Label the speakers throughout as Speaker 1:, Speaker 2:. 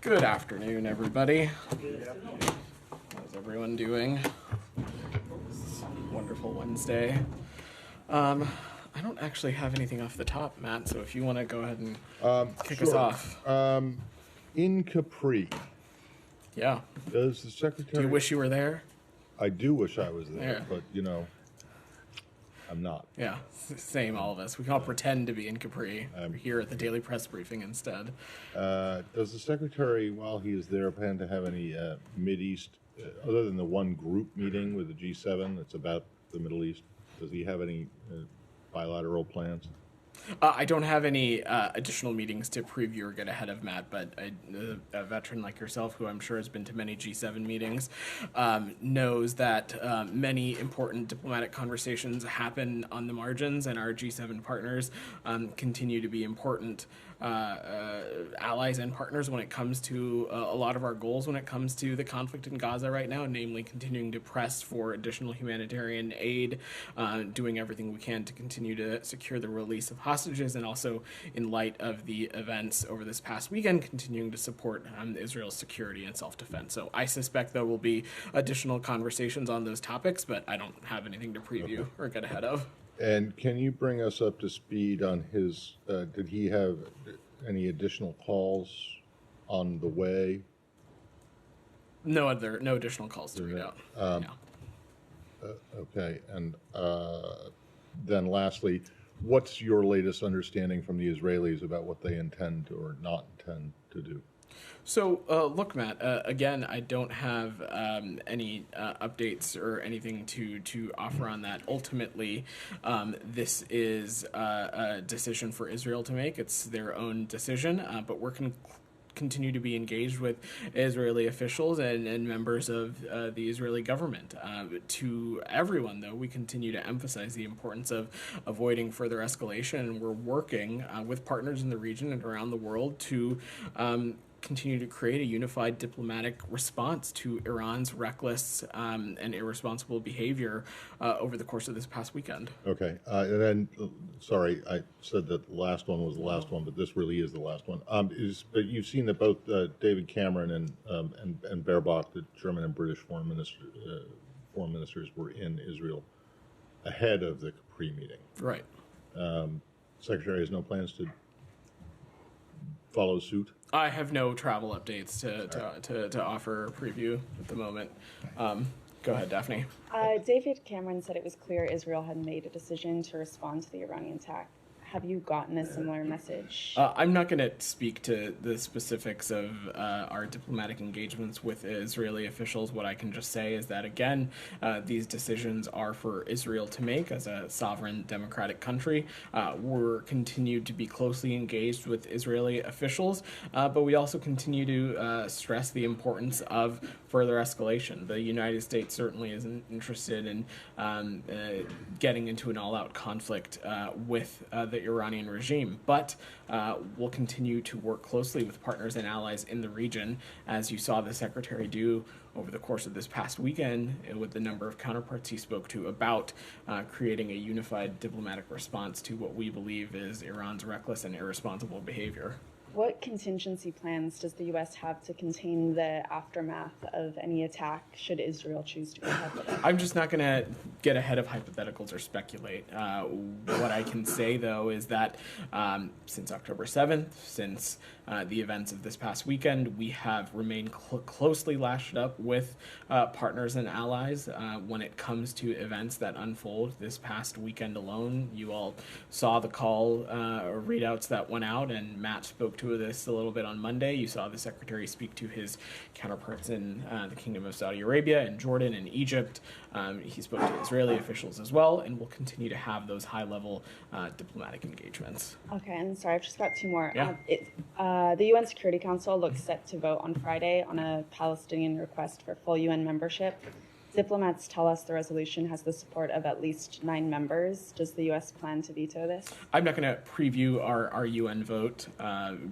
Speaker 1: Good afternoon, everybody. How's everyone doing? It's a wonderful Wednesday. I don't actually have anything off the top, Matt, so if you want to go ahead and kick us off.
Speaker 2: In Capri,
Speaker 1: Yeah.
Speaker 2: does the secretary...
Speaker 1: Do you wish you were there?
Speaker 2: I do wish I was there,
Speaker 1: Yeah.
Speaker 2: but, I'm not.
Speaker 1: Yeah, same, all of us. We can all pretend to be in Capri. We're here at the Daily Press Briefing instead.
Speaker 2: Does the secretary, while he is there, plan to have any Mideast, other than the one group meeting with the G7 that's about the Middle East, does he have any bilateral plans?
Speaker 1: I don't have any additional meetings to preview or get ahead of, Matt, but a veteran like yourself, who I'm sure has been to many G7 meetings, knows that many important diplomatic conversations happen on the margins, and our G7 partners continue to be important allies and partners when it comes to a lot of our goals when it comes to the conflict in Gaza right now, namely continuing to press for additional humanitarian aid, doing everything we can to continue to secure the release of hostages, and also, in light of the events over this past weekend, continuing to support Israel's security and self-defense. So I suspect there will be additional conversations on those topics, but I don't have anything to preview or get ahead of.
Speaker 2: And can you bring us up to speed on his, did he have any additional calls on the way?
Speaker 1: No additional calls to read out.
Speaker 2: Okay, and then lastly, what's your latest understanding from the Israelis about what they intend or not intend to do?
Speaker 1: So, look, Matt, again, I don't have any updates or anything to offer on that. Ultimately, this is a decision for Israel to make. It's their own decision, but we're continue to be engaged with Israeli officials and members of the Israeli government. To everyone, though, we continue to emphasize the importance of avoiding further escalation, and we're working with partners in the region and around the world to continue to create a unified diplomatic response to Iran's reckless and irresponsible behavior over the course of this past weekend. Okay,
Speaker 2: and then, sorry, I said that the last one was the last one, but this really is the last one. But you've seen that both David Cameron and Baerbock, the German and British foreign ministers, were in Israel ahead of the Capri meeting.
Speaker 1: Right.
Speaker 2: Secretary has no plans to follow suit?
Speaker 1: I have no travel updates to offer a preview at the moment. Go ahead, Daphne.
Speaker 3: David Cameron said it was clear Israel had made a decision to respond to the Iranian attack. Have you gotten a similar message?
Speaker 1: I'm not going to speak to the specifics of our diplomatic engagements with Israeli officials. What I can just say is that, again, these decisions are for Israel to make as a sovereign democratic country. We're continued to be closely engaged with Israeli officials, but we also continue to stress the importance of further escalation. The United States certainly isn't interested in getting into an all-out conflict with the Iranian regime, but we'll continue to work closely with partners and allies in the region, as you saw the Secretary do over the course of this past weekend with the number of counterparts he spoke to about creating a unified diplomatic response to what we believe is Iran's reckless and irresponsible behavior.
Speaker 3: What contingency plans does the U.S. have to contain the aftermath of any attack should Israel choose to go ahead with it?
Speaker 1: I'm just not going to get ahead of hypotheticals or speculate. What I can say, though, is that since October 7th, since the events of this past weekend, we have remained closely lashed up with partners and allies when it comes to events that unfold this past weekend alone. You all saw the call readouts that went out, and Matt spoke to this a little bit on Monday. You saw the Secretary speak to his counterparts in the Kingdom of Saudi Arabia and Jordan and Egypt. He spoke to Israeli officials as well, and will continue to have those high-level diplomatic engagements.
Speaker 3: Okay, and sorry, I've just got two more.
Speaker 1: Yeah.
Speaker 3: The UN Security Council looks set to vote on Friday on a Palestinian request for full UN membership. Diplomats tell us the resolution has the support of at least 9 members. Does the U.S. plan to veto this?
Speaker 1: I'm not going to preview our UN vote.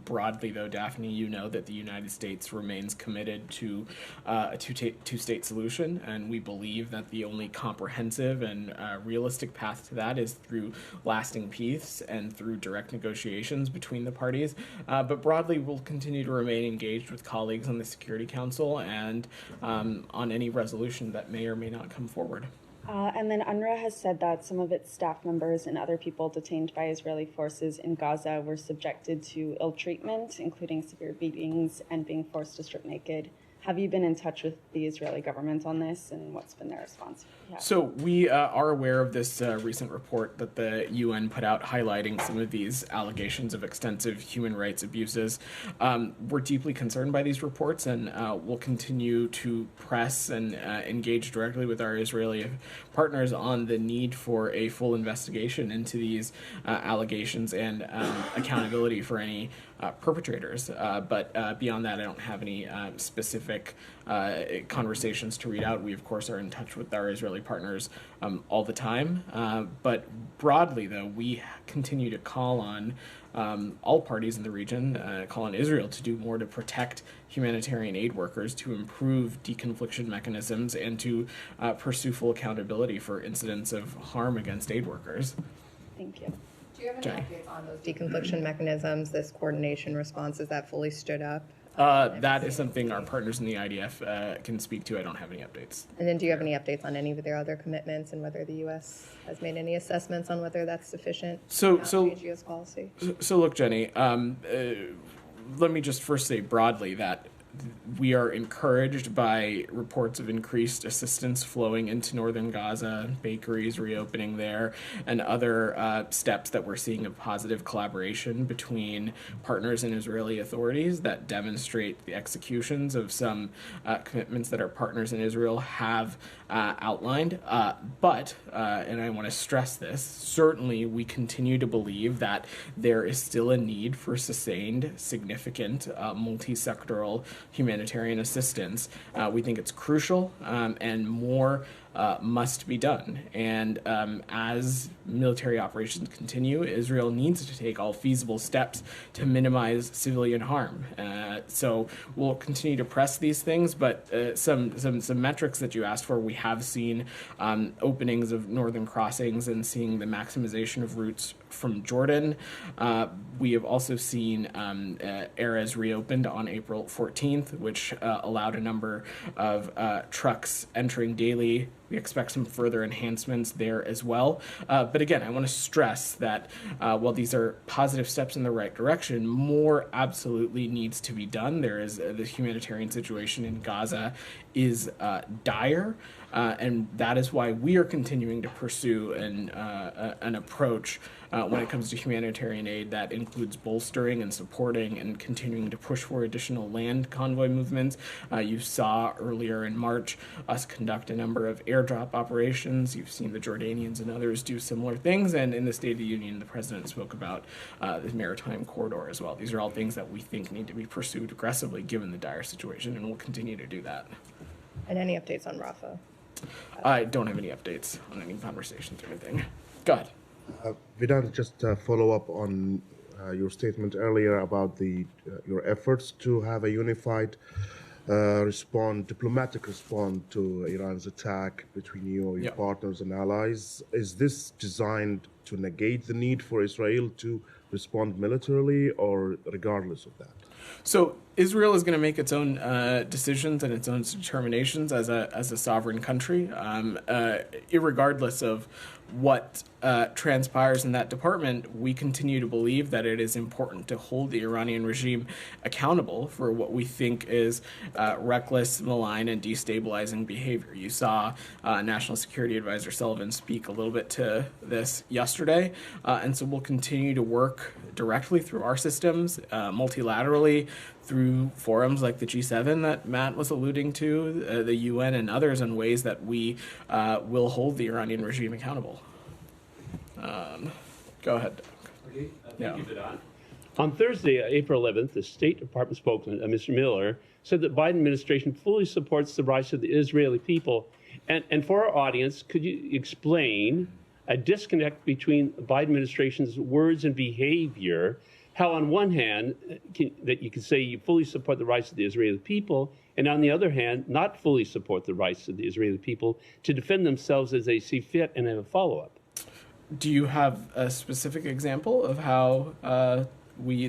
Speaker 1: Broadly, though, Daphne, you know that the United States remains committed to a two-state solution, and we believe that the only comprehensive and realistic path to that is through lasting peace and through direct negotiations between the parties. But broadly, we'll continue to remain engaged with colleagues on the Security Council and on any resolution that may or may not come forward.
Speaker 3: And then UNRWA has said that some of its staff members and other people detained by Israeli forces in Gaza were subjected to ill treatment, including severe beatings and being forced to strip naked. Have you been in touch with the Israeli government on this, and what's been their response? Yeah.
Speaker 1: So we are aware of this recent report that the UN put out highlighting some of these allegations of extensive human rights abuses. We're deeply concerned by these reports, and we'll continue to press and engage directly with our Israeli partners on the need for a full investigation into these allegations and accountability for any perpetrators. But beyond that, I don't have any specific conversations to read out. We, of course, are in touch with our Israeli partners all the time. But broadly, though, we continue to call on all parties in the region, call on Israel to do more to protect humanitarian aid workers, to improve deconfliction mechanisms, and to pursue full accountability for incidents of harm against aid workers.
Speaker 3: Thank you.
Speaker 4: Do you have any updates on those deconfliction mechanisms, this coordination response? Is that fully stood up?
Speaker 1: That is something our partners in the IDF can speak to. I don't have any updates.
Speaker 4: And then do you have any updates on any of their other commitments and whether the U.S. has made any assessments on whether that's sufficient to change U.S. policy?
Speaker 1: So look, Jenny, let me just first say broadly that we are encouraged by reports of increased assistance flowing into northern Gaza, bakeries reopening there, and other steps that we're seeing of positive collaboration between partners and Israeli authorities that demonstrate the executions of some commitments that our partners in Israel have outlined. But, and I want to stress this, certainly we continue to believe that there is still a need for sustained, significant, multi-sectoral humanitarian assistance. We think it's crucial, and more must be done. And as military operations continue, Israel needs to take all feasible steps to minimize civilian harm. So we'll continue to press these things, but some metrics that you asked for, we have seen openings of northern crossings and seeing the maximization of routes from Jordan. We have also seen Erez reopened on April 14th, which allowed a number of trucks entering daily. We expect some further enhancements there as well. But again, I want to stress that while these are positive steps in the right direction, more absolutely needs to be done. There is the humanitarian situation in Gaza is dire. And that is why we are continuing to pursue an approach when it comes to humanitarian aid that includes bolstering and supporting and continuing to push for additional land convoy movements. You saw earlier in March us conduct a number of airdrop operations. You've seen the Jordanians and others do similar things. And in the State of the Union, the president spoke about the maritime corridor as well. These are all things that we think need to be pursued aggressively given the dire situation, and we'll continue to do that.
Speaker 4: And any updates on Rafah?
Speaker 1: I don't have any updates on any conversations or anything. Go ahead.
Speaker 5: Vedant, just follow up on your statement earlier about your efforts to have a unified diplomatic response to Iran's attack between you or your partners and allies. Is this designed to negate the need for Israel to respond militarily, or regardless of that?
Speaker 1: So Israel is going to make its own decisions and its own determinations as a sovereign country, irregardless of what transpires in that department. We continue to believe that it is important to hold the Iranian regime accountable for what we think is reckless, malign, and destabilizing behavior. You saw National Security Advisor Sullivan speak a little bit to this yesterday, and so we'll continue to work directly through our systems, multilaterally, through forums like the G7 that Matt was alluding to, the UN and others, in ways that we will hold the Iranian regime accountable. Go ahead, Doug.
Speaker 6: Okay,
Speaker 1: Yeah.
Speaker 6: thank you, Vedant. On Thursday, April 11th, the State Department spokesman, Mr. Miller, said that Biden administration fully supports the rights of the Israeli people And for our audience, could you explain a disconnect between the Biden administration's words and behavior? How on one hand, that you could say you fully support the rights of the Israeli people, and on the other hand, not fully support the rights of the Israeli people to defend themselves as they see fit and have a follow-up.
Speaker 1: Do you have a specific example of how we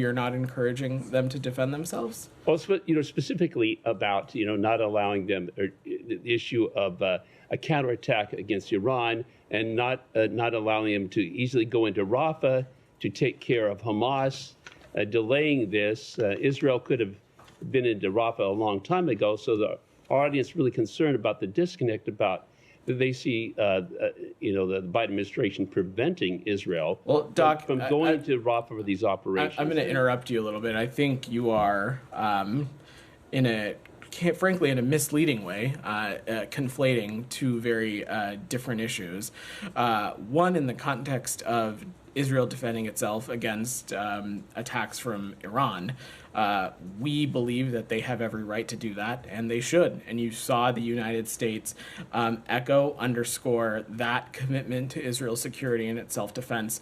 Speaker 1: are not encouraging them to defend themselves?
Speaker 6: Well, specifically about not allowing them, or the issue of a counterattack against Iran, and not allowing them to easily go into Rafah to take care of Hamas, delaying this. Israel could have been into Rafah a long time ago, so the audience really concerned about the disconnect about that they see, the Biden administration preventing Israel from going to Rafah for these operations.
Speaker 1: I'm going to interrupt you a little bit. I think you are, frankly, in a misleading way, conflating two very different issues. One, in the context of Israel defending itself against attacks from Iran. We believe that they have every right to do that, and they should. And you saw the United States underscore that commitment to Israel's security and its self-defense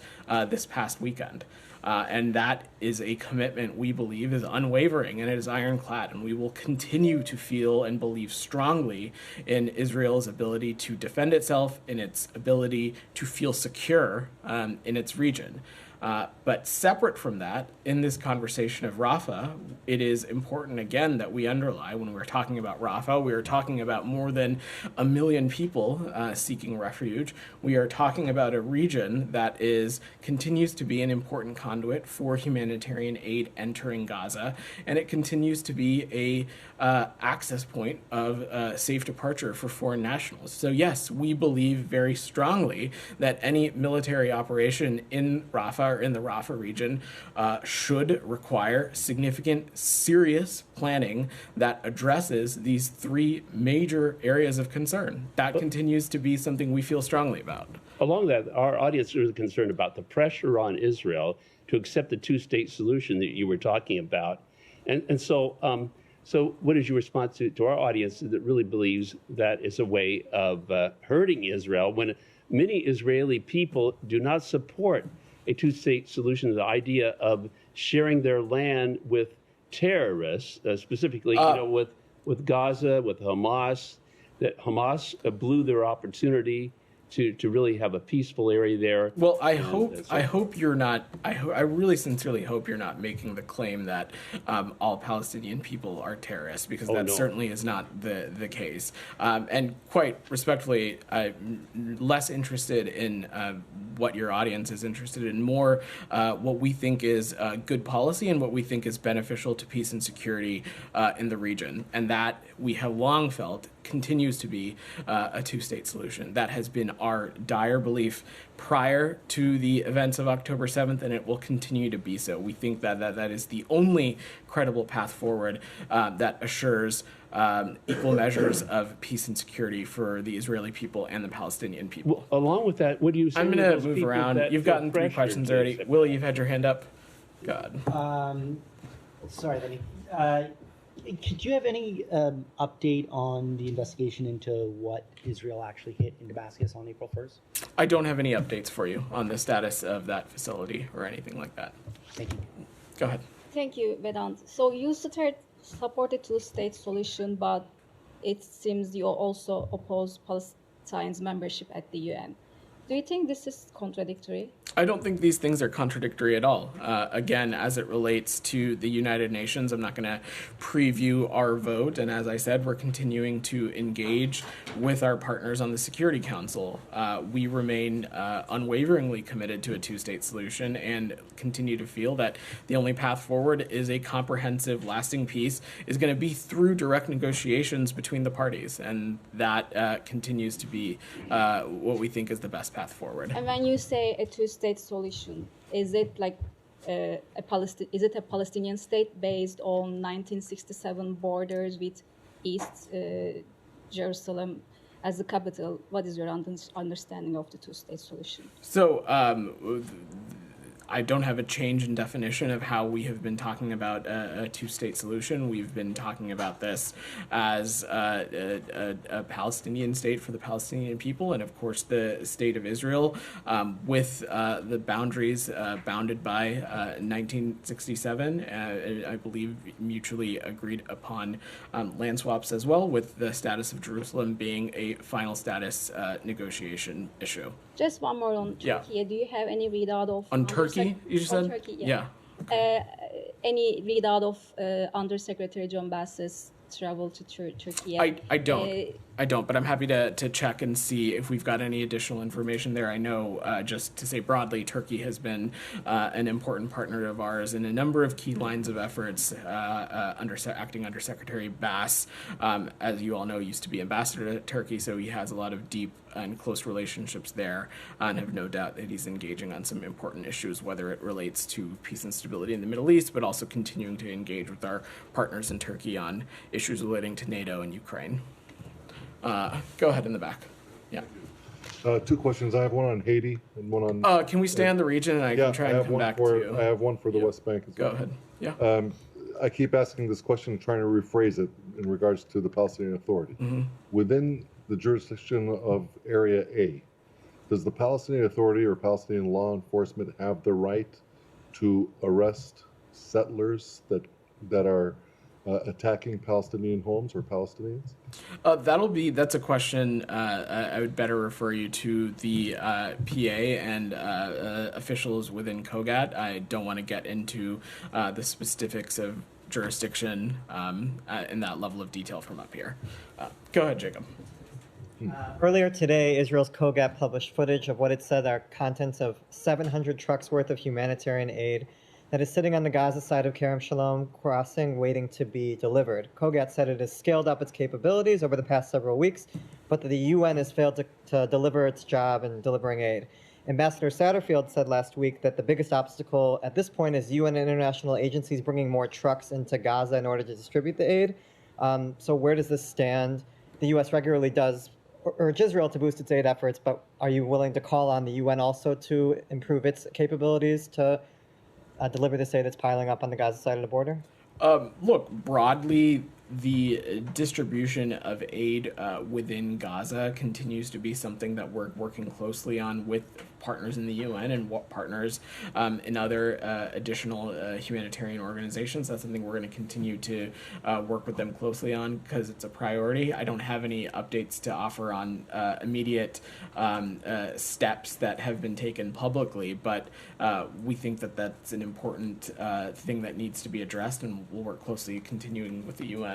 Speaker 1: this past weekend. And that is a commitment we believe is unwavering and it is ironclad. And we will continue to feel and believe strongly in Israel's ability to defend itself, in its ability to feel secure in its region. But separate from that, in this conversation of Rafah, it is important, again, that we underline when we're talking about Rafah, we are talking about more than 1 million people seeking refuge. We are talking about a region that continues to be an important conduit for humanitarian aid entering Gaza, and it continues to be a access point of safe departure for foreign nationals. So yes, we believe very strongly that any military operation in Rafah or in the Rafah region should require significant, serious planning that addresses these three major areas of concern. That continues to be something we feel strongly about.
Speaker 6: Along that, our audience is concerned about the pressure on Israel to accept the two-state solution that you were talking about. And so what is your response to our audience that really believes that is a way of hurting Israel when many Israeli people do not support a two-state solution, the idea of sharing their land with terrorists, specifically, with Gaza, with Hamas, that Hamas blew their opportunity to really have a peaceful area there.
Speaker 1: Well, I hope you're not. I really sincerely hope you're not making the claim that all Palestinian people are terrorists, because that certainly is not the case. And quite respectfully, I'm less interested in what your audience is interested in, more what we think is good policy and what we think is beneficial to peace and security in the region, and that we have long felt continues to be a two-state solution. That has been our dire belief prior to the events of October 7th, and it will continue to be so. We think that is the only credible path forward that assures equal measures of peace and security for the Israeli people and the Palestinian people.
Speaker 6: Well, along with that, what do you say?
Speaker 1: I'm going to move around. You've gotten 3 questions already. Willie, you've had your hand up. God.
Speaker 7: Sorry, Lenny. Could you have any update on the investigation into what Israel actually hit in Damascus on April 1st?
Speaker 1: I don't have any updates for you on the status of that facility or anything like that.
Speaker 7: Thank you.
Speaker 1: Go ahead.
Speaker 8: Thank you, Vedant. So you supported two-state solution, but it seems you also oppose Palestine's membership at the UN. Do you think this is contradictory?
Speaker 1: I don't think these things are contradictory at all. Again, as it relates to the United Nations, I'm not going to preview our vote. And as I said, we're continuing to engage with our partners on the Security Council. We remain unwaveringly committed to a two-state solution and continue to feel that the only path forward is a comprehensive, lasting peace is going to be through direct negotiations between the parties. And that continues to be what we think is the best path forward.
Speaker 8: And when you say a two-state solution, is it like a Palestinian state based on 1967 borders with East Jerusalem as the capital? What is your understanding of the two-state solution?
Speaker 1: So I don't have a change in definition of how we have been talking about a two-state solution. We've been talking about this as a Palestinian state for the Palestinian people, and of course the state of Israel, with the boundaries bounded by 1967. I believe mutually agreed upon land swaps as well, with the status of Jerusalem being a final status negotiation issue.
Speaker 8: Just one more on Turkey.
Speaker 1: Yeah.
Speaker 8: Do you have any readout of
Speaker 1: On Turkey, you just said?
Speaker 8: Turkey,
Speaker 1: yeah.
Speaker 8: Any readout of Undersecretary John Bass's travel to Turkey?
Speaker 1: I don't, but I'm happy to check and see if we've got any additional information there. I know, just to say broadly, Turkey has been an important partner of ours in a number of key lines of efforts. Acting Undersecretary Bass, as you all know, used to be ambassador to Turkey, so he has a lot of deep and close relationships there, and have no doubt that he's engaging on some important issues, whether it relates to peace and stability in the Middle East, but also continuing to engage with our partners in Turkey on issues relating to NATO and Ukraine. Go ahead in the back. Yeah.
Speaker 9: 2 questions. I have one on Haiti and one on.
Speaker 1: Can we stay on the region and I can try and come back to you?
Speaker 9: I have one for the West Bank as well.
Speaker 1: Go ahead. Yeah.
Speaker 9: I keep asking this question, trying to rephrase it in regards to the Palestinian Authority.
Speaker 1: Mm-hmm.
Speaker 9: Within the jurisdiction of Area A, does the Palestinian Authority or Palestinian law enforcement have the right to arrest settlers that are attacking Palestinian homes or Palestinians?
Speaker 1: That's a question I would better refer you to the PA and officials within COGAT. I don't want to get into the specifics of jurisdiction in that level of detail from up here. Go ahead, Jacob.
Speaker 10: Earlier today, Israel's COGAT published footage of what it said are contents of 700 trucks worth of humanitarian aid that is sitting on the Gaza side of Kerem Shalom crossing, waiting to be delivered. COGAT said it has scaled up its capabilities over the past several weeks, but that the UN has failed to deliver its job in delivering aid. Ambassador Satterfield said last week that the biggest obstacle at this point is UN and international agencies bringing more trucks into Gaza in order to distribute the aid. So where does this stand? The U.S. regularly does urge Israel to boost its aid efforts, but are you willing to call on the UN also to improve its capabilities to deliver this aid that's piling up on the Gaza side of the border?
Speaker 1: Look, broadly, the distribution of aid within Gaza continues to be something that we're working closely on with partners in the UN and partners in other additional humanitarian organizations. That's something we're going to continue to work with them closely on because it's a priority. I don't have any updates to offer on immediate steps that have been taken publicly, but we think that that's an important thing that needs to be addressed, and we'll work closely continuing with the UN.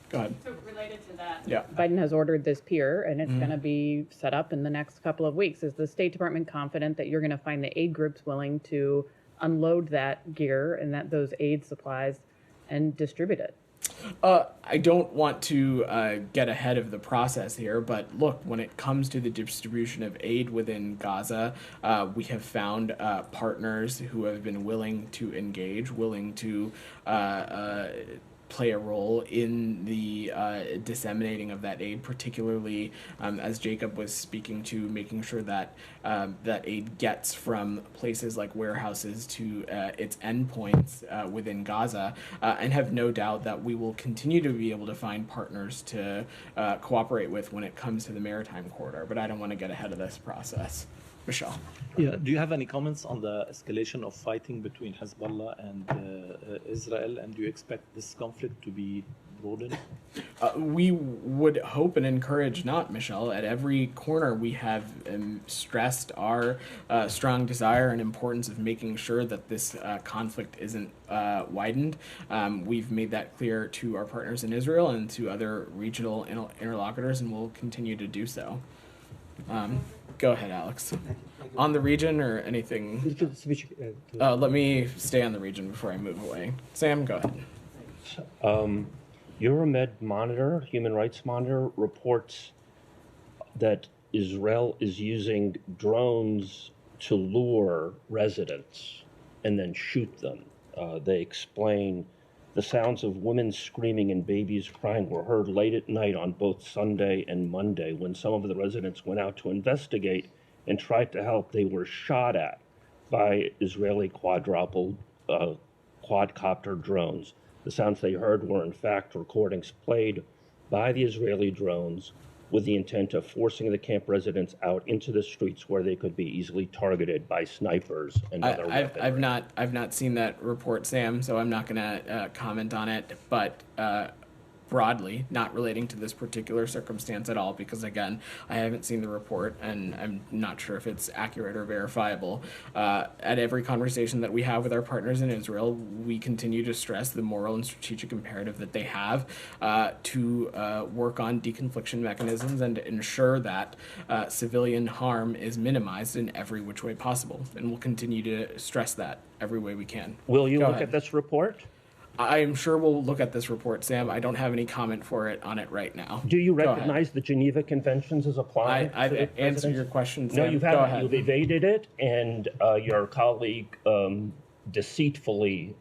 Speaker 1: Go ahead.
Speaker 11: So related to that,
Speaker 1: yeah.
Speaker 11: Biden has ordered this pier, and it's going to be set up in the next couple of weeks. Is the State Department confident that you're going to find the aid groups willing to unload that gear and that those aid supplies and distribute it?
Speaker 1: I don't want to get ahead of the process here, but look, when it comes to the distribution of aid within Gaza, we have found partners who have been willing to engage, willing to play a role in the disseminating of that aid, particularly as Jacob was speaking to, making sure that that aid gets from places like warehouses to its endpoints within Gaza, and have no doubt that we will continue to be able to find partners to cooperate with when it comes to the maritime corridor. But I don't want to get ahead of this process. Michelle.
Speaker 12: Yeah. Do you have any comments on the escalation of fighting between Hezbollah and Israel, and do you expect this conflict to be broadened?
Speaker 1: We would hope and encourage not, Michelle. At every corner, we have stressed our strong desire and importance of making sure that this conflict isn't widened. We've made that clear to our partners in Israel and to other regional interlocutors, and we'll continue to do so. Go ahead, Alex. On the region or anything? Let me stay on the region before I move away. Sam, go ahead.
Speaker 13: Euromed Monitor, Human Rights Monitor, reports that Israel is using drones to lure residents and then shoot them. They explain the sounds of women screaming and babies crying were heard late at night on both Sunday and Monday. When some of the residents went out to investigate and tried to help, they were shot at. by Israeli quadcopter drones. The sounds they heard were, in fact, recordings played by the Israeli drones with the intent of forcing the camp residents out into the streets where they could be easily targeted by snipers and other weaponry.
Speaker 1: I've not seen that report, Sam, so I'm not going to comment on it. But broadly, not relating to this particular circumstance at all, because again, I haven't seen the report and I'm not sure if it's accurate or verifiable. At every conversation that we have with our partners in Israel, we continue to stress the moral and strategic imperative that they have to work on deconfliction mechanisms and to ensure that civilian harm is minimized in every which way possible. And we'll continue to stress that every way we can.
Speaker 13: Will you look at this report?
Speaker 1: I am sure we'll look at this report, Sam. I don't have any comment on it right now.
Speaker 13: Do you recognize the Geneva Conventions as applying?
Speaker 1: I've answered your question, Sam.
Speaker 13: No, you haven't. You've evaded it, and your colleague deceitfully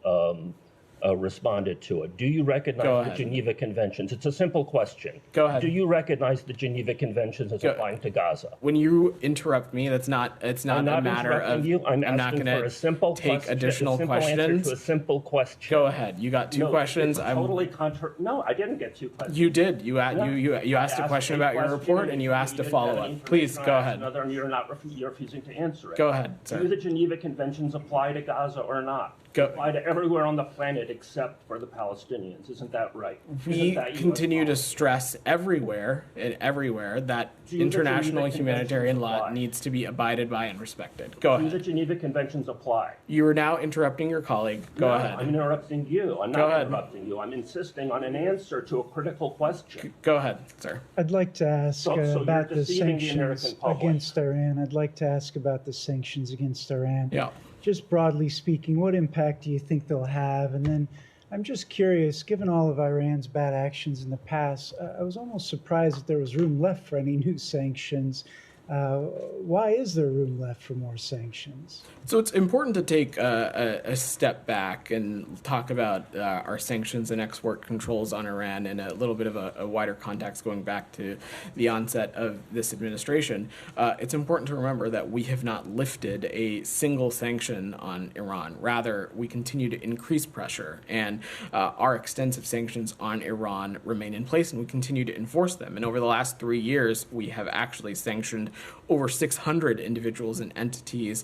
Speaker 13: responded to it. Do you recognize the Geneva Conventions? It's a simple question.
Speaker 1: Go ahead.
Speaker 13: Do you recognize the Geneva Conventions as applying to Gaza?
Speaker 1: When you interrupt me, it's not a matter of.
Speaker 13: I'm
Speaker 1: not going to take additional questions.
Speaker 13: Answer to a simple question.
Speaker 1: Go ahead. You got two questions.
Speaker 13: No, I didn't get two questions.
Speaker 1: You did. You asked a question about your report, and you asked a follow-up. Please go ahead.
Speaker 13: You're refusing to answer it.
Speaker 1: Go ahead, sir.
Speaker 13: Do the Geneva Conventions apply to Gaza or not? Apply to everywhere on the planet except for the Palestinians. Isn't that right?
Speaker 1: We continue to stress everywhere that international humanitarian law needs to be abided by and respected. Go ahead.
Speaker 13: Do the Geneva Conventions apply?
Speaker 1: You are now interrupting your colleague. Go ahead.
Speaker 13: I'm interrupting you. I'm not interrupting you. I'm insisting on an answer to a critical question.
Speaker 1: Go ahead, sir.
Speaker 14: I'd like to ask about the sanctions against Iran. I'd like to ask about the sanctions against Iran.
Speaker 1: Yeah.
Speaker 14: Just broadly speaking, what impact do you think they'll have? And then I'm just curious, given all of Iran's bad actions in the past, I was almost surprised that there was room left for any new sanctions. Why is there room left for more sanctions?
Speaker 1: So it's important to take a step back and talk about our sanctions and export controls on Iran in a little bit of a wider context going back to the onset of this administration. It's important to remember that we have not lifted a single sanction on Iran. Rather, we continue to increase pressure, and our extensive sanctions on Iran remain in place, and we continue to enforce them. And over the last 3 years, we have actually sanctioned over 600 individuals and entities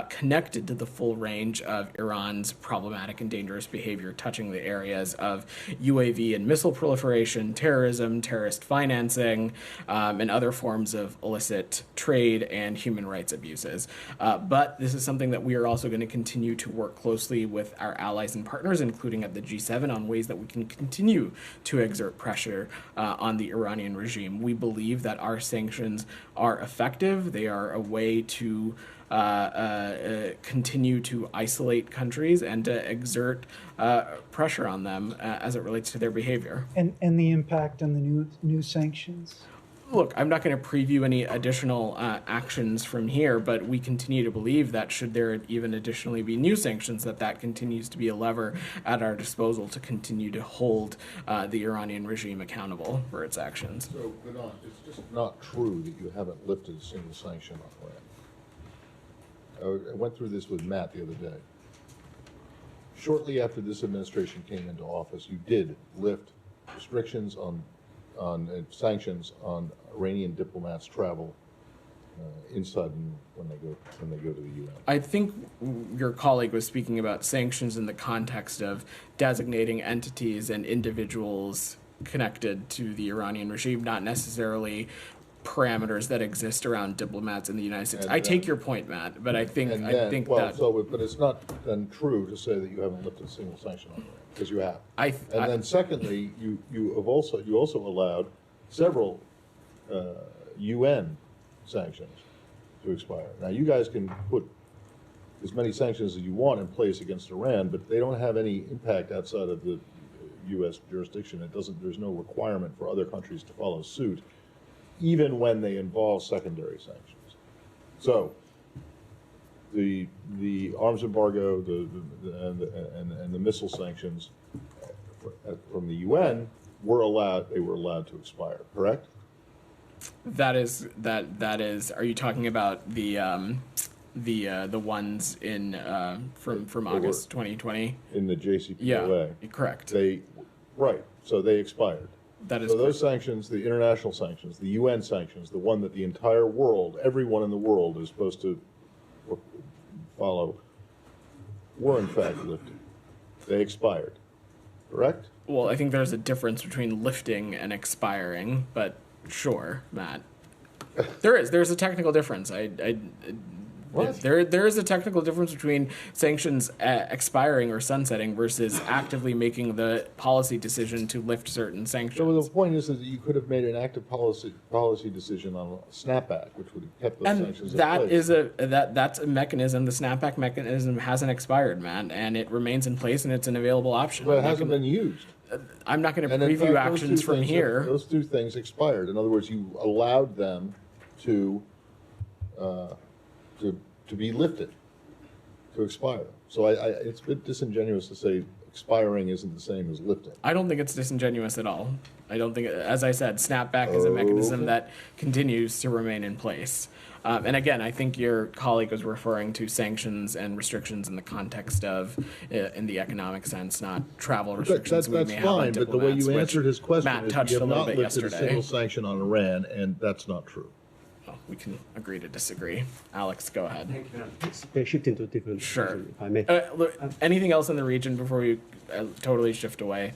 Speaker 1: connected to the full range of Iran's problematic and dangerous behavior, touching the areas of UAV and missile proliferation, terrorism, terrorist financing, and other forms of illicit trade and human rights abuses. But this is something that we are also going to continue to work closely with our allies and partners, including at the G7, on ways that we can continue to exert pressure on the Iranian regime. We believe that our sanctions are effective. They are a way to continue to isolate countries and to exert pressure on them as it relates to their behavior.
Speaker 14: And the impact on the new sanctions?
Speaker 1: Look, I'm not going to preview any additional actions from here, but we continue to believe that should there even additionally be new sanctions, that continues to be a lever at our disposal to continue to hold the Iranian regime accountable for its actions.
Speaker 2: So, Benon, it's just not true that you haven't lifted a single sanction on Iran. I went through this with Matt the other day. Shortly after this administration came into office, you did lift restrictions on sanctions on Iranian diplomats' travel inside when they go to the UN.
Speaker 1: I think your colleague was speaking about sanctions in the context of designating entities and individuals connected to the Iranian regime, not necessarily parameters that exist around diplomats in the United States. I take your point, Matt, but I think
Speaker 2: but it's not then true to say that you haven't lifted a single sanction on Iran, because you have. Then secondly, you also allowed several UN sanctions to expire. Now you guys can put as many sanctions as you want in place against Iran, but they don't have any impact outside of the U.S. jurisdiction. There's no requirement for other countries to follow suit, even when they involve secondary sanctions. So the arms embargo and the missile sanctions from the UN were allowed to expire, correct?
Speaker 1: That is. Are you talking about the the ones in from August 2020
Speaker 2: in the JCPOA.
Speaker 1: Yeah, correct.
Speaker 2: So they expired.
Speaker 1: That is
Speaker 2: so those sanctions, the international sanctions, the UN sanctions, the one that the entire world, everyone in the world is supposed to follow, were in fact lifted. They expired, correct?
Speaker 1: Well, I think there's a difference between lifting and expiring, but sure, Matt. There's a technical difference. There is a technical difference between sanctions expiring or sunsetting versus actively making the policy decision to lift certain sanctions.
Speaker 2: So the point is that you could have made an active policy decision on a snapback, which would have kept those sanctions in place.
Speaker 1: That's a mechanism. The snapback mechanism hasn't expired, man, and it remains in place, and it's an available option.
Speaker 2: But it hasn't been used.
Speaker 1: I'm not going to preview actions from here.
Speaker 2: Those two things expired. In other words, you allowed them to be lifted, to expire. So it's a bit disingenuous to say expiring isn't the same as lifting.
Speaker 1: I don't think it's disingenuous at all. I don't think, as I said, snapback is a mechanism that continues to remain in place. And again, I think your colleague was referring to sanctions and restrictions in the context of, in the economic sense, not travel restrictions.
Speaker 2: That's fine, but the way you answered his question is you have not lifted a single sanction on Iran, and that's not true.
Speaker 1: Well, we can agree to disagree. Alex, go ahead.
Speaker 15: Thank you. Shifting to a different
Speaker 1: sure.
Speaker 15: if I may.
Speaker 1: Look, anything else in the region before we totally shift away?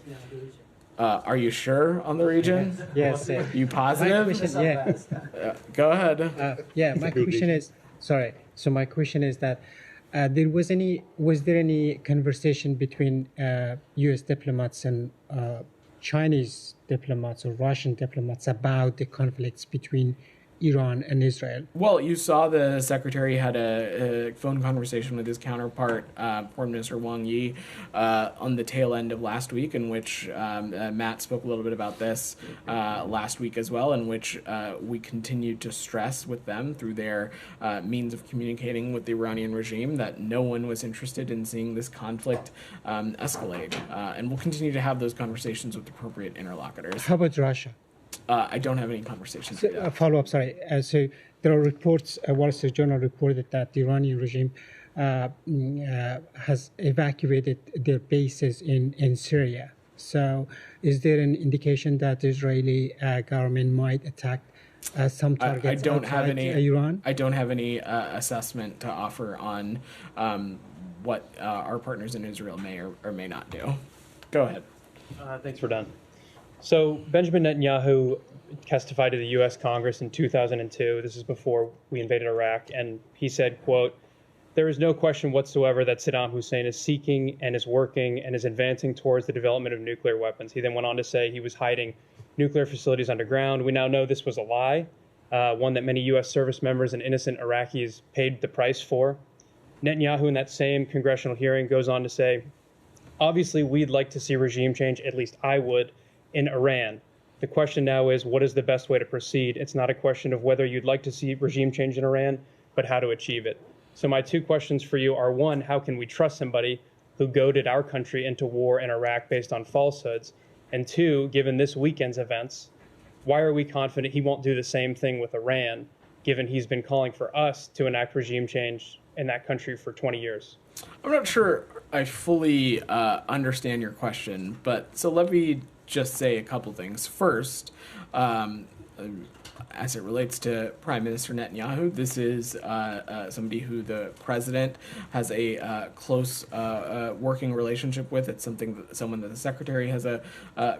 Speaker 1: Are you sure on the region?
Speaker 16: Yes.
Speaker 1: You positive?
Speaker 16: My question,
Speaker 1: go ahead.
Speaker 16: My question is, sorry. So my question is that was there any conversation between U.S. diplomats and Chinese diplomats or Russian diplomats about the conflicts between Iran and Israel?
Speaker 1: Well, you saw the secretary had a phone conversation with his counterpart, Foreign Minister Wang Yi, on the tail end of last week, in which Matt spoke a little bit about this last week as well, in which we continued to stress with them through their means of communicating with the Iranian regime that no one was interested in seeing this conflict escalate. And we'll continue to have those conversations with appropriate interlocutors.
Speaker 16: How about Russia?
Speaker 1: I don't have any conversations.
Speaker 16: So, follow-up, sorry. So there are reports, Wall Street Journal reported that the Iranian regime has evacuated their bases in Syria. So is there an indication that the Israeli government might attack some targets
Speaker 1: I don't have any,
Speaker 16: Iran?
Speaker 1: I don't have any assessment to offer on what our partners in Israel may or may not do. Go ahead.
Speaker 17: Thanks for done. So Benjamin Netanyahu testified to the U.S. Congress in 2002. This is before we invaded Iraq. And he said, quote, "There is no question whatsoever that Saddam Hussein is seeking and is working and is advancing towards the development of nuclear weapons." He then went on to say he was hiding nuclear facilities underground. We now know this was a lie, one that many U.S. service members and innocent Iraqis paid the price for. Netanyahu, in that same congressional hearing, goes on to say, "Obviously, we'd like to see regime change, at least I would, in Iran. The question now is, what is the best way to proceed? It's not a question of whether you'd like to see regime change in Iran, but how to achieve it." So my two questions for you are, one, how can we trust somebody who goaded our country into war in Iraq based on falsehoods? And two, given this weekend's events, why are we confident he won't do the same thing with Iran, given he's been calling for us to enact regime change in that country for 20 years?
Speaker 1: I'm not sure I fully understand your question, but so let me just say a couple things. First, as it relates to Prime Minister Netanyahu, this is somebody who the president has a close working relationship with. It's someone that the secretary has a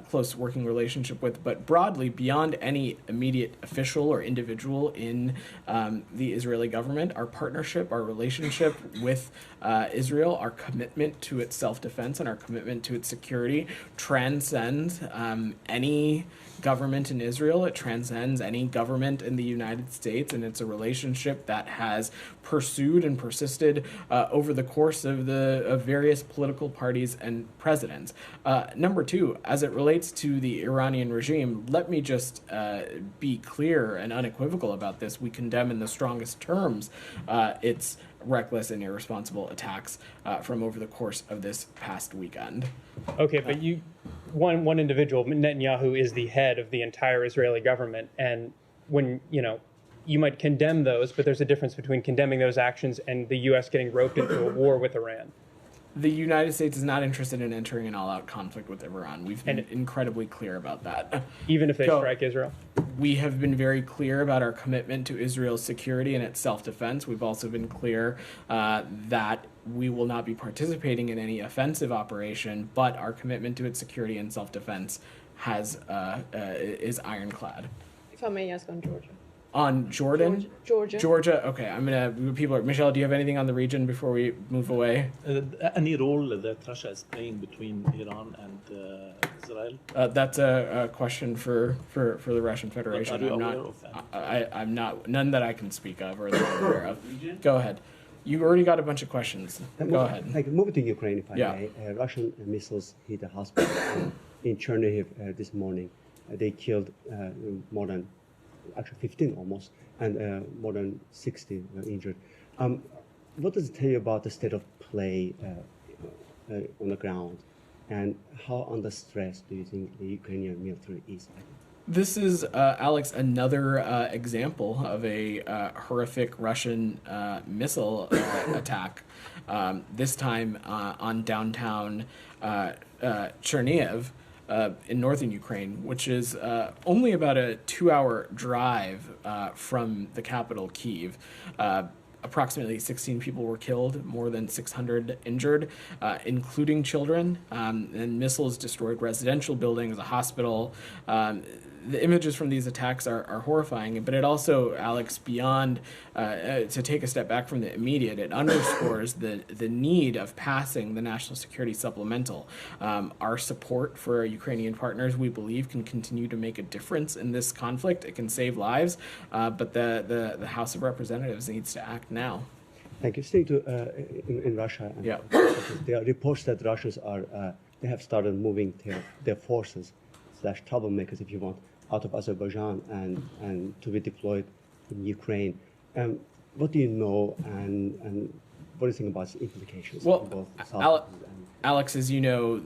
Speaker 1: close working relationship with. But broadly, beyond any immediate official or individual in the Israeli government, our partnership, our relationship with Israel, our commitment to its self-defense and our commitment to its security transcends any government in Israel. It transcends any government in the United States, and it's a relationship that has pursued and persisted over the course of various political parties and presidents. Number two, as it relates to the Iranian regime, let me just be clear and unequivocal about this. We condemn in the strongest terms its reckless and irresponsible attacks from over the course of this past weekend.
Speaker 17: Okay, but one individual, Netanyahu, is the head of the entire Israeli government, and when you might condemn those, but there's a difference between condemning those actions and the U.S. getting roped into a war with Iran.
Speaker 1: The United States is not interested in entering an all-out conflict with Iran. We've been incredibly clear about that.
Speaker 17: Even if they strike Israel?
Speaker 1: We have been very clear about our commitment to Israel's security and its self-defense. We've also been clear that we will not be participating in any offensive operation, but our commitment to its security and self-defense is ironclad.
Speaker 4: If I may ask on Georgia.
Speaker 1: On Jordan?
Speaker 4: Georgia.
Speaker 1: Okay, Michelle, do you have anything on the region before we move away?
Speaker 12: Any role that Russia is playing between Iran and Israel?
Speaker 1: That's a question for the Russian Federation.
Speaker 12: Are you aware of that?
Speaker 1: I'm not, none that I can speak of or that I'm aware of. Go ahead. You already got a bunch of questions. Go ahead.
Speaker 15: Like moving to Ukraine, if I
Speaker 1: Yeah.
Speaker 15: may. Russian missiles hit a hospital in Chernihiv this morning. They killed more than, actually 15 almost, and more than 60 injured. What does it tell you about the state of play on the ground, and how under stress do you think the Ukrainian military is?
Speaker 1: This is, Alex, another example of a horrific Russian missile attack, this time on downtown Chernihiv in northern Ukraine, which is only about a 2-hour drive from the capital, Kyiv. Approximately 16 people were killed, more than 600 injured, including children, and missiles destroyed residential buildings, a hospital. The images from these attacks are horrifying, but it also, Alex, beyond, to take a step back from the immediate, it underscores the need of passing the National Security Supplemental. Our support for our Ukrainian partners, we believe, can continue to make a difference in this conflict. It can save lives, but the House of Representatives needs to act now.
Speaker 15: Thank you. Staying in Russia, there are reports that Russians they have started moving their forces / troublemakers, if you want, out of Azerbaijan and to be deployed in Ukraine. What do you know, and what do you think about its implications?
Speaker 1: Well, Alex, as you know,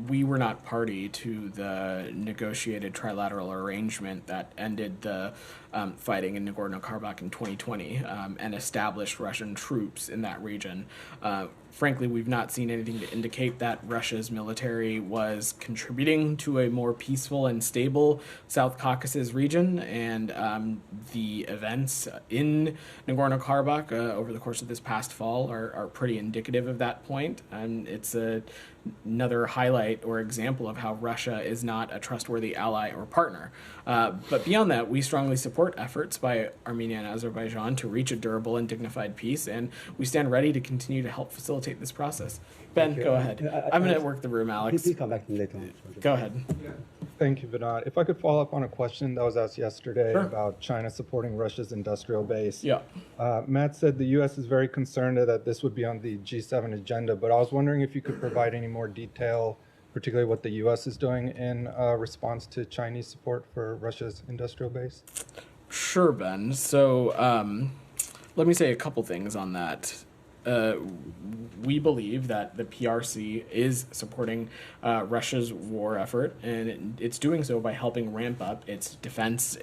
Speaker 1: we were not party to the negotiated trilateral arrangement that ended the fighting in Nagorno-Karabakh in 2020 and established Russian troops in that region. Frankly, we've not seen anything to indicate that Russia's military was contributing to a more peaceful and stable South Caucasus region, and the events in Nagorno-Karabakh over the course of this past fall are pretty indicative of that point, and it's another highlight or example of how Russia is not a trustworthy ally or partner. But beyond that, we strongly support efforts by Armenia and Azerbaijan to reach a durable and dignified peace, and we stand ready to continue to help facilitate this process. Ben, go ahead. I'm going to work the room, Alex.
Speaker 15: Please come back later on.
Speaker 1: Go ahead.
Speaker 18: Thank you, Vinod. If I could follow up on a question that was asked yesterday about China supporting Russia's industrial base.
Speaker 1: Yeah.
Speaker 18: Matt said the U.S. is very concerned that this would be on the G7 agenda, but I was wondering if you could provide any more detail, particularly what the U.S. is doing in response to Chinese support for Russia's industrial base.
Speaker 1: Sure, Ben. So let me say a couple things on that. We believe that the PRC is supporting Russia's war effort, and it's doing so by helping ramp up its defense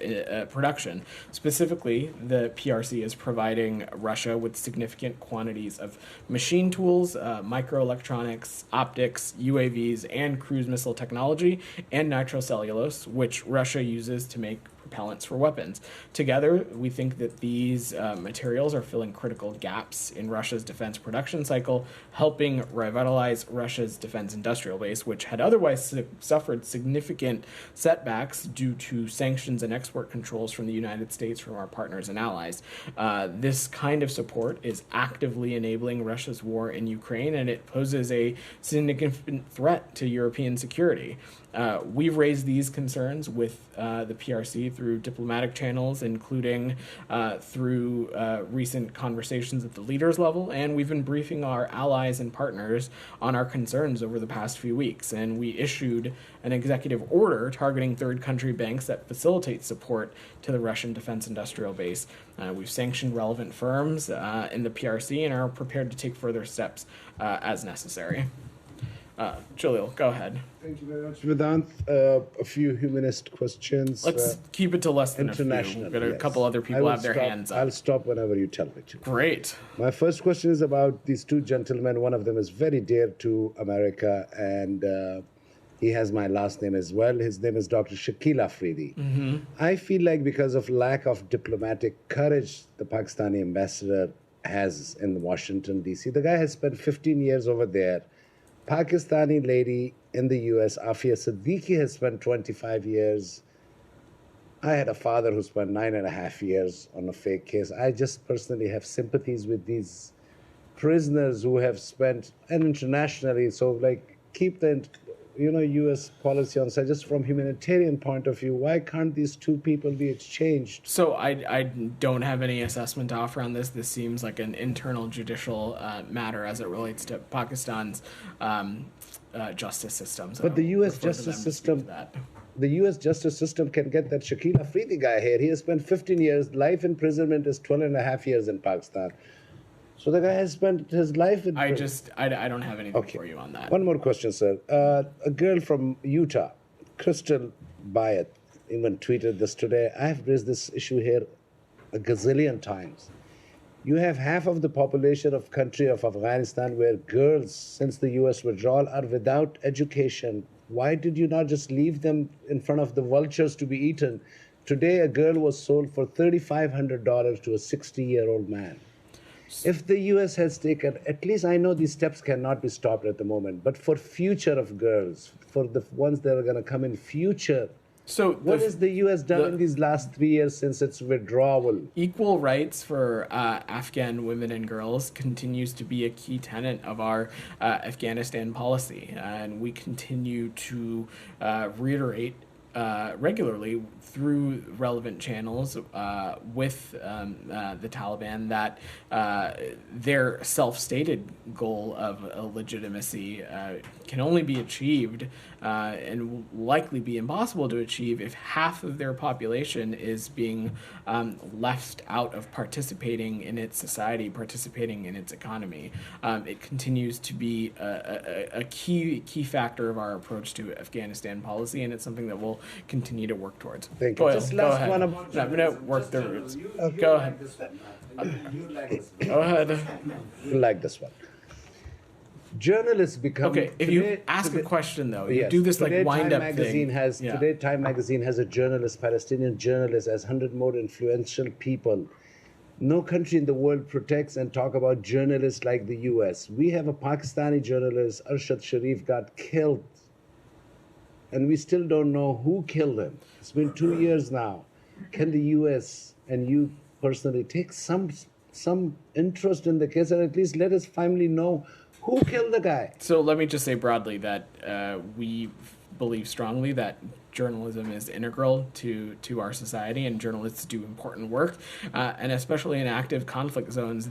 Speaker 1: production. Specifically, the PRC is providing Russia with significant quantities of machine tools, microelectronics, optics, UAVs, and cruise missile technology, and nitrocellulose, which Russia uses to make propellants for weapons. Together, we think that these materials are filling critical gaps in Russia's defense production cycle, helping revitalize Russia's defense industrial base, which had otherwise suffered significant setbacks due to sanctions and export controls from the United States, from our partners and allies. This kind of support is actively enabling Russia's war in Ukraine, and it poses a significant threat to European security. We've raised these concerns with the PRC through diplomatic channels, including through recent conversations at the leaders level, and we've been briefing our allies and partners on our concerns over the past few weeks. And we issued an executive order targeting third country banks that facilitate support to the Russian defense industrial base. We've sanctioned relevant firms in the PRC and are prepared to take further steps as necessary. Jalil, go ahead.
Speaker 19: Thank you very much, Vedant. A few humanist questions.
Speaker 1: Let's keep it to less than a few. We've got a couple other people have their hands up.
Speaker 19: I'll stop whenever you tell me to.
Speaker 1: Great.
Speaker 19: My first question is about these two gentlemen. One of them is very dear to America, and he has my last name as well. His name is Dr. Shakil Afridi.
Speaker 1: Mm-hmm.
Speaker 19: I feel like because of lack of diplomatic courage the Pakistani ambassador has in Washington, D.C., the guy has spent 15 years over there. Pakistani lady in the U.S., Afia Siddiqui, has spent 25 years. I had a father who spent 9.5 years on a fake case. I just personally have sympathies with these prisoners who have spent, and internationally, so like keep the U.S. policy on side. Just from humanitarian point of view, why can't these two people be exchanged?
Speaker 1: So I don't have any assessment to offer on this. This seems like an internal judicial matter as it relates to Pakistan's justice system. So
Speaker 19: but the U.S. justice system, can get that Shakil Afridi guy here. He has spent 15 years. Life imprisonment is 12.5 years in Pakistan. So the guy has spent his life in prison.
Speaker 1: I don't have anything for you on that.
Speaker 19: One more question, sir. A girl from Utah, Crystal Bayat, even tweeted this today. I have raised this issue here a gazillion times. You have half of the population of country of Afghanistan where girls, since the U.S. withdrawal, are without education. Why did you not just leave them in front of the vultures to be eaten? Today, a girl was sold for $3,500 to a 60-year-old man. If the U.S. has taken, at least I know these steps cannot be stopped at the moment, but for future of girls, for the ones that are going to come in future,
Speaker 1: so
Speaker 19: what has the U.S. done in these last 3 years since its withdrawal?
Speaker 1: Equal rights for Afghan women and girls continues to be a key tenet of our Afghanistan policy, and we continue to reiterate regularly through relevant channels with the Taliban that their self-stated goal of legitimacy can only be achieved and will likely be impossible to achieve if half of their population is being left out of participating in its society, participating in its economy. It continues to be a key factor of our approach to Afghanistan policy, and it's something that we'll continue to work towards.
Speaker 19: Thank you.
Speaker 1: Goyle,
Speaker 19: Just
Speaker 1: go
Speaker 19: last
Speaker 1: ahead.
Speaker 19: one about
Speaker 1: I'm going to work the roots. Go ahead. Go ahead.
Speaker 19: You like this one. Journalists become...
Speaker 1: Okay, if you ask a question, though, you do this like wind-up thing.
Speaker 19: Today, Time Magazine has a journalist, Palestinian journalist, as 100 more influential people. No country in the world protects and talk about journalists like the U.S. We have a Pakistani journalist, Arshad Sharif, got killed. And we still don't know who killed him. It's been 2 years now. Can the U.S. and you personally take some interest in the case and at least let us finally know who killed the guy?
Speaker 1: So let me just say broadly that we believe strongly that journalism is integral to our society, and journalists do important work, and especially in active conflict zones,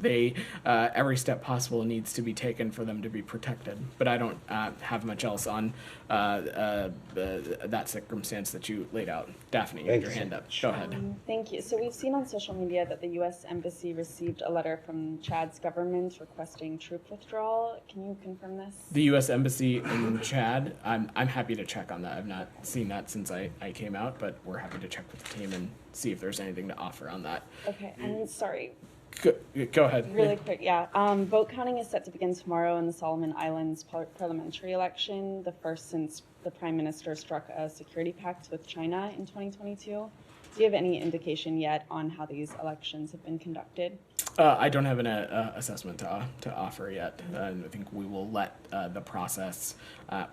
Speaker 1: every step possible needs to be taken for them to be protected. But I don't have much else on that circumstance that you laid out. Daphne, you had your hand up. Go ahead.
Speaker 3: Thank you. So we've seen on social media that the U.S. Embassy received a letter from Chad's government requesting troop withdrawal. Can you confirm this?
Speaker 1: The U.S. Embassy in Chad, I'm happy to check on that. I've not seen that since I came out, but we're happy to check with the team and see if there's anything to offer on that.
Speaker 3: Okay, and sorry.
Speaker 1: Go ahead.
Speaker 3: Really quick, yeah. Vote counting is set to begin tomorrow in the Solomon Islands parliamentary election, the first since the Prime Minister struck a security pact with China in 2022. Do you have any indication yet on how these elections have been conducted?
Speaker 1: I don't have an assessment to offer yet. I think we will let the process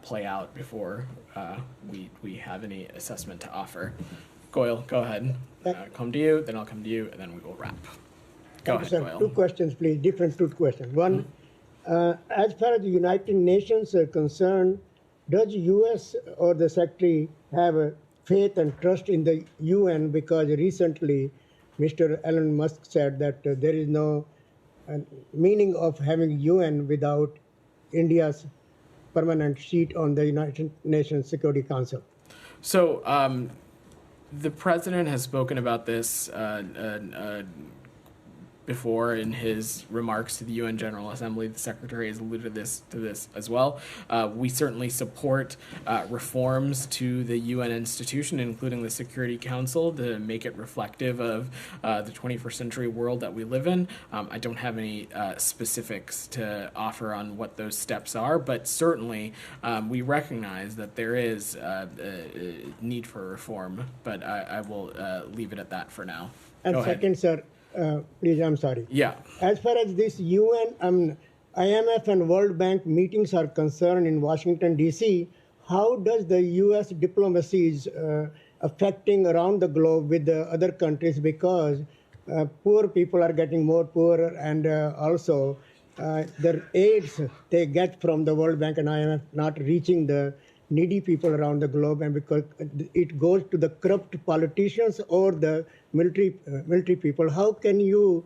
Speaker 1: play out before we have any assessment to offer. Goyle, go ahead. Come to you, then I'll come to you, and then we will wrap. Go ahead, Goyle.
Speaker 20: Two questions, please. Different two questions. One, as far as the United Nations are concerned, does U.S. or the Secretary have a faith and trust in the UN? Because recently, Mr. Elon Musk said that there is no meaning of having UN without India's permanent seat on the United Nations Security Council.
Speaker 1: So the president has spoken about this before in his remarks to the UN General Assembly. The Secretary has alluded to this as well. We certainly support reforms to the UN institution, including the Security Council, to make it reflective of the 21st century world that we live in. I don't have any specifics to offer on what those steps are, but certainly we recognize that there is a need for reform, but I will leave it at that for now.
Speaker 20: And
Speaker 1: Go
Speaker 20: second,
Speaker 1: ahead.
Speaker 20: sir, please, I'm sorry.
Speaker 1: Yeah.
Speaker 20: As far as this UN, IMF and World Bank meetings are concerned in Washington, D.C., how does the U.S. diplomacy is affecting around the globe with the other countries? Because poor people are getting more poorer, and also the aids they get from the World Bank and IMF not reaching the needy people around the globe, and because it goes to the corrupt politicians or the military people. How can you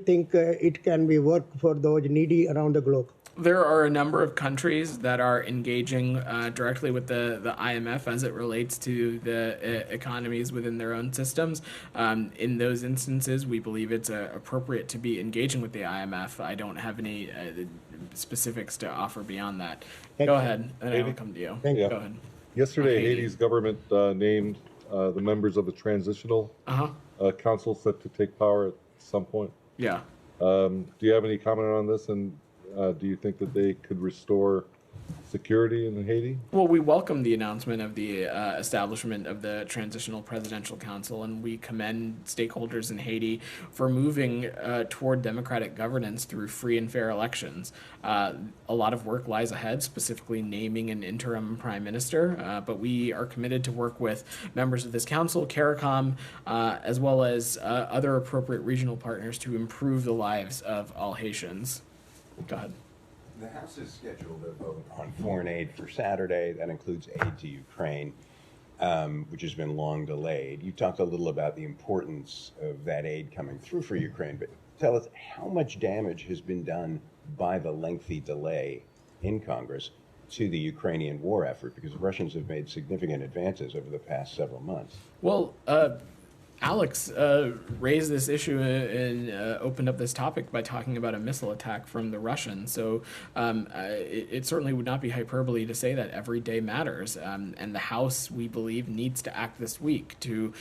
Speaker 20: think it can be work for those needy around the globe?
Speaker 1: There are a number of countries that are engaging directly with the IMF as it relates to the economies within their own systems. In those instances, we believe it's appropriate to be engaging with the IMF. I don't have any specifics to offer beyond that. Go ahead, and I will come to you.
Speaker 20: Thank you.
Speaker 1: Go ahead.
Speaker 9: Yesterday, Haiti's government named the members of the transitional council set to take power at some point.
Speaker 1: Yeah.
Speaker 9: Do you have any comment on this, and do you think that they could restore security in Haiti?
Speaker 1: Well, we welcome the announcement of the establishment of the Transitional Presidential Council, and we commend stakeholders in Haiti for moving toward democratic governance through free and fair elections. A lot of work lies ahead, specifically naming an interim prime minister, but we are committed to work with members of this council, CARICOM, as well as other appropriate regional partners to improve the lives of all Haitians. Go ahead.
Speaker 21: The House is scheduled to vote on foreign aid for Saturday. That includes aid to Ukraine, which has been long delayed. You talked a little about the importance of that aid coming through for Ukraine, but tell us how much damage has been done by the lengthy delay in Congress to the Ukrainian war effort, because Russians have made significant advances over the past several months.
Speaker 1: Well, Alex raised this issue and opened up this topic by talking about a missile attack from the Russians. So it certainly would not be hyperbole to say that every day matters. And the House, we believe, needs to act this week to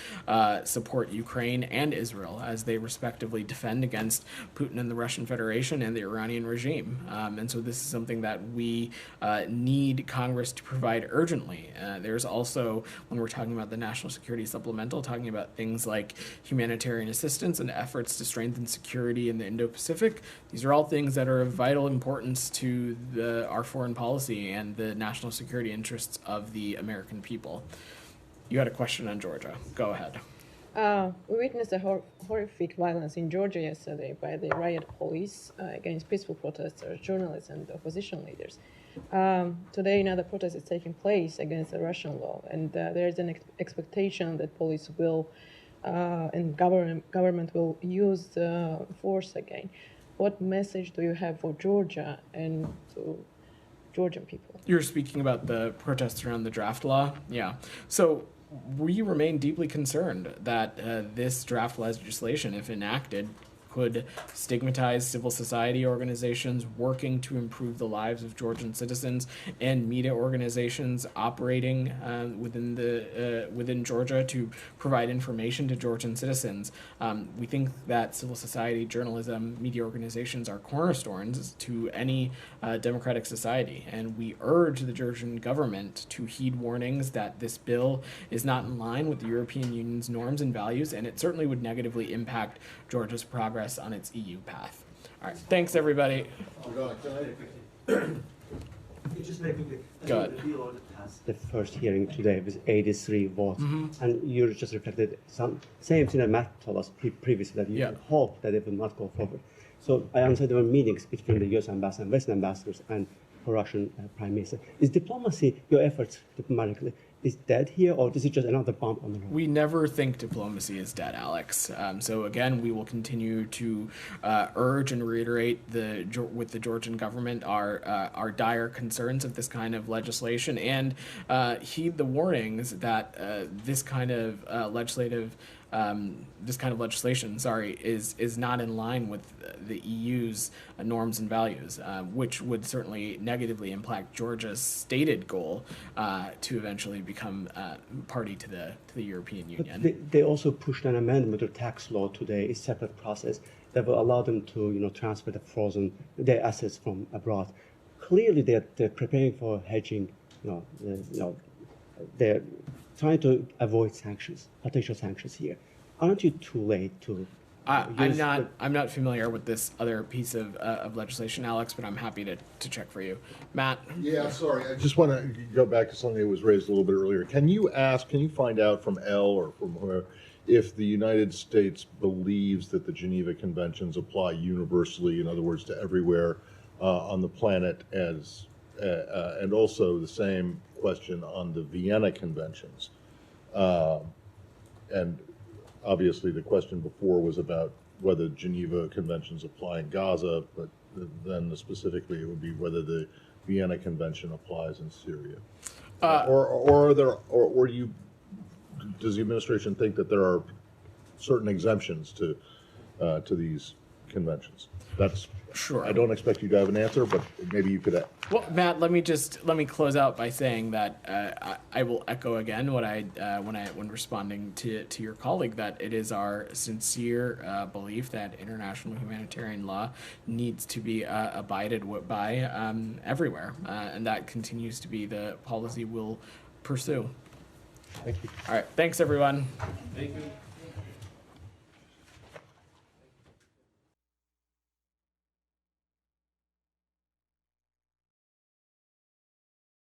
Speaker 1: support Ukraine and Israel as they respectively defend against Putin and the Russian Federation and the Iranian regime. And so this is something that we need Congress to provide urgently. There's also, when we're talking about the National Security Supplemental, talking about things like humanitarian assistance and efforts to strengthen security in the Indo-Pacific. These are all things that are of vital importance to our foreign policy and the national security interests of the American people. You had a question on Georgia. Go ahead.
Speaker 11: We witnessed a horrific violence in Georgia yesterday by the riot police against peaceful protesters, journalists, and opposition leaders. Today, another protest is taking place against the Russian law, and there is an expectation that police will and government will use force again. What message do you have for Georgia and to Georgian people?
Speaker 1: You're speaking about the protests around the draft law? Yeah. So we remain deeply concerned that this draft legislation, if enacted, could stigmatize civil society organizations working to improve the lives of Georgian citizens and media organizations operating within Georgia to provide information to Georgian citizens. We think that civil society, journalism, media organizations are cornerstones to any democratic society, and we urge the Georgian government to heed warnings that this bill is not in line with the European Union's norms and values, and it certainly would negatively impact Georgia's progress on its EU path. All right, thanks everybody.
Speaker 15: Just very quickly.
Speaker 1: Go ahead.
Speaker 15: The first hearing today with 83 votes, and you just reflected some same thing that Matt told us previously, that you hope that it will not go forward. So I understand there were meetings between the U.S. ambassador and Western ambassadors and the Russian prime minister. Is diplomacy, your efforts diplomatically, is dead here, or is it just another bump on the road?
Speaker 1: We never think diplomacy is dead, Alex. So again, we will continue to urge and reiterate with the Georgian government our dire concerns of this kind of legislation, and heed the warnings that this kind of legislative this kind of legislation, is not in line with the EU's norms and values, which would certainly negatively impact Georgia's stated goal to eventually become party to the European Union.
Speaker 15: But they also pushed an amendment to tax law today, a separate process that will allow them to transfer their assets from abroad. Clearly, they're preparing for hedging. They're trying to avoid sanctions, potential sanctions here. Aren't you too late to?
Speaker 1: I'm not familiar with this other piece of legislation, Alex, but I'm happy to check for you, Matt.
Speaker 2: Yeah, sorry. I just want to go back to something that was raised a little bit earlier. Can you find out from Elle or from whoever if the United States believes that the Geneva Conventions apply universally, in other words, to everywhere on the planet, and also the same question on the Vienna Conventions. And obviously the question before was about whether Geneva Conventions apply in Gaza, but then specifically it would be whether the Vienna Convention applies in Syria. Does the administration think that there are certain exemptions to these conventions? That's
Speaker 1: sure.
Speaker 2: I don't expect you to have an answer, but maybe you could.
Speaker 1: Well, Matt, let me close out by saying that I will echo again what when responding to your colleague, that it is our sincere belief that international humanitarian law needs to be abided by everywhere, and that continues to be the policy we'll pursue.
Speaker 15: Thank you.
Speaker 1: All right, thanks everyone.
Speaker 6: Thank you.